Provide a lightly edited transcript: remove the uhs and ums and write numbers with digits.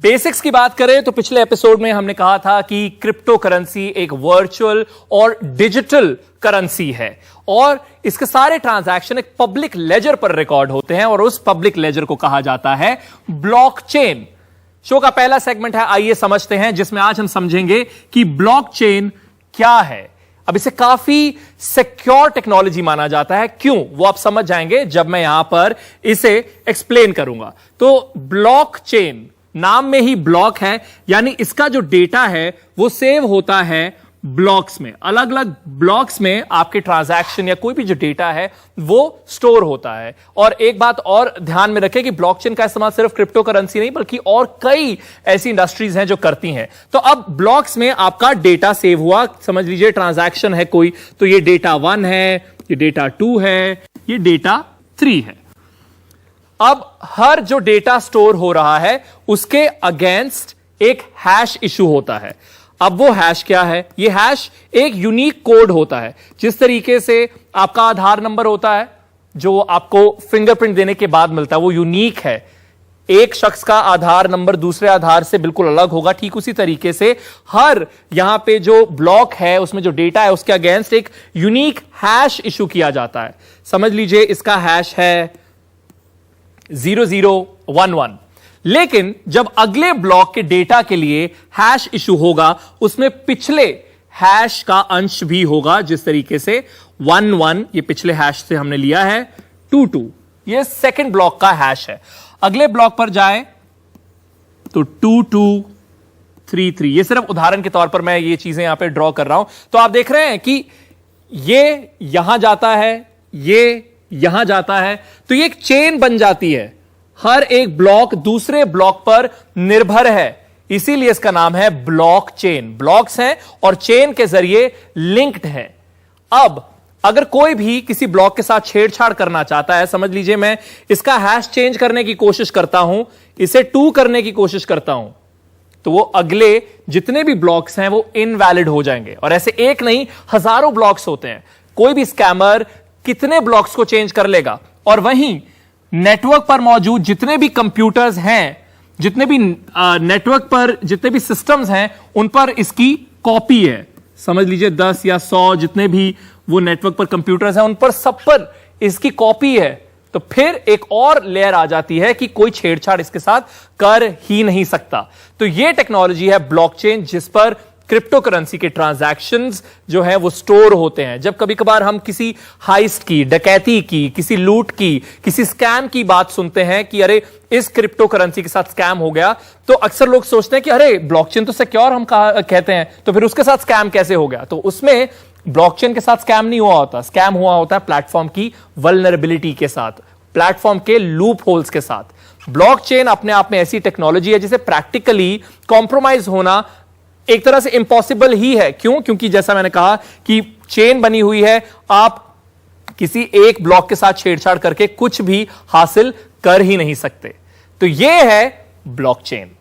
Basics की बात करें तो पिछले एपिसोड में हमने कहा था कि क्रिप्टो करेंसी एक वर्चुअल और डिजिटल करेंसी है और इसके सारे ट्रांजैक्शन एक पब्लिक लेजर पर रिकॉर्ड होते हैं और उस पब्लिक लेजर को कहा जाता है ब्लॉकचेन। शो का पहला सेगमेंट है, आइए समझते हैं, जिसमें आज हम समझेंगे कि ब्लॉकचेन क्या है। अब इसे काफी सिक्योर टेक्नोलॉजी माना जाता है। क्यों, वो आप समझ जाएंगे जब मैं यहां पर इसे एक्सप्लेन करूंगा। तो ब्लॉकचेन नाम में ही ब्लॉक है, यानी इसका जो डेटा है वो सेव होता है ब्लॉक्स में। अलग अलग ब्लॉक्स में आपके ट्रांजैक्शन या कोई भी जो डेटा है वो स्टोर होता है। और एक बात और ध्यान में रखें कि ब्लॉकचेन का इस्तेमाल सिर्फ क्रिप्टो करेंसी नहीं बल्कि और कई ऐसी इंडस्ट्रीज हैं जो करती हैं। तो अब ब्लॉक्स में आपका डेटा सेव हुआ, समझ लीजिए ट्रांजैक्शन है कोई, तो ये डेटा 1 है, ये डेटा 2 है, ये डेटा 3 है। अब हर जो डेटा स्टोर हो रहा है उसके अगेंस्ट एक हैश इशू होता है। अब वो हैश क्या है? ये हैश एक यूनिक कोड होता है। जिस तरीके से आपका आधार नंबर होता है जो आपको फिंगरप्रिंट देने के बाद मिलता है, वो यूनिक है। एक शख्स का आधार नंबर दूसरे आधार से बिल्कुल अलग होगा। ठीक उसी तरीके से हर यहां पे जो ब्लॉक है उसमें जो डेटा है उसके अगेंस्ट एक यूनिक हैश इशू किया जाता है। समझ लीजिए इसका हैश है 0011। लेकिन जब अगले ब्लॉक के डेटा के लिए हैश इशू होगा उसमें पिछले हैश का अंश भी होगा। जिस तरीके से 11 ये पिछले हैश से हमने लिया है, 22 ये सेकंड ब्लॉक का हैश है। अगले ब्लॉक पर जाए तो 2233। ये सिर्फ उदाहरण के तौर पर मैं ये चीजें यहां पे ड्रॉ कर रहा हूं। तो आप देख रहे हैं कि ये यहां जाता है, ये यहां जाता है, तो ये एक चेन बन जाती है। हर एक ब्लॉक दूसरे ब्लॉक पर निर्भर है, इसीलिए इसका नाम है ब्लॉकचेन। ब्लॉक्स हैं और चेन के जरिए लिंक्ड है। अब अगर कोई भी किसी ब्लॉक के साथ छेड़छाड़ करना चाहता है, समझ लीजिए मैं इसका हैश चेंज करने की कोशिश करता हूं, इसे 2 करने की कोशिश करता हूं, तो वो अगले जितने भी ब्लॉक्स हैं वो इनवैलिड हो जाएंगे। और ऐसे एक नहीं हजारों ब्लॉक्स होते हैं। कोई भी स्कैमर कितने ब्लॉक्स को चेंज कर लेगा। और वहीं नेटवर्क पर मौजूद जितने भी कंप्यूटर्स हैं, जितने भी नेटवर्क पर जितने भी सिस्टम्स हैं, उन पर इसकी कॉपी है। समझ लीजिए 10 या 100 जितने भी वो नेटवर्क पर कंप्यूटर्स हैं उन पर सब पर इसकी कॉपी है। तो फिर एक और लेयर आ जाती है कि कोई छेड़छाड़ इसके साथ कर ही नहीं सकता। तो ये टेक्नोलॉजी है ब्लॉकचेन, जिस पर क्रिप्टो करेंसी के ट्रांजैक्शंस जो है वो स्टोर होते हैं। जब कभी कभार हम किसी हाइस्ट की, डकैती की, किसी लूट की, किसी स्कैम की बात सुनते हैं कि अरे इस क्रिप्टो करेंसी के साथ स्कैम हो गया, तो अक्सर लोग सोचते हैं कि अरे ब्लॉकचेन तो सिक्योर हम कहते हैं, तो फिर उसके साथ स्कैम कैसे हो गया? तो उसमें ब्लॉकचेन के साथ स्कैम नहीं हुआ होता। स्कैम हुआ होता है प्लेटफॉर्म की वल्नरेबिलिटी के साथ, प्लेटफॉर्म के लूप होल्स के साथ। ब्लॉकचेन अपने आप में ऐसी टेक्नोलॉजी है जिसे प्रैक्टिकली कॉम्प्रोमाइज होना एक तरह से इंपॉसिबल ही है। क्यों? क्योंकि जैसा मैंने कहा कि चेन बनी हुई है, आप किसी एक ब्लॉक के साथ छेड़छाड़ करके कुछ भी हासिल कर ही नहीं सकते। तो यह है ब्लॉकचेन।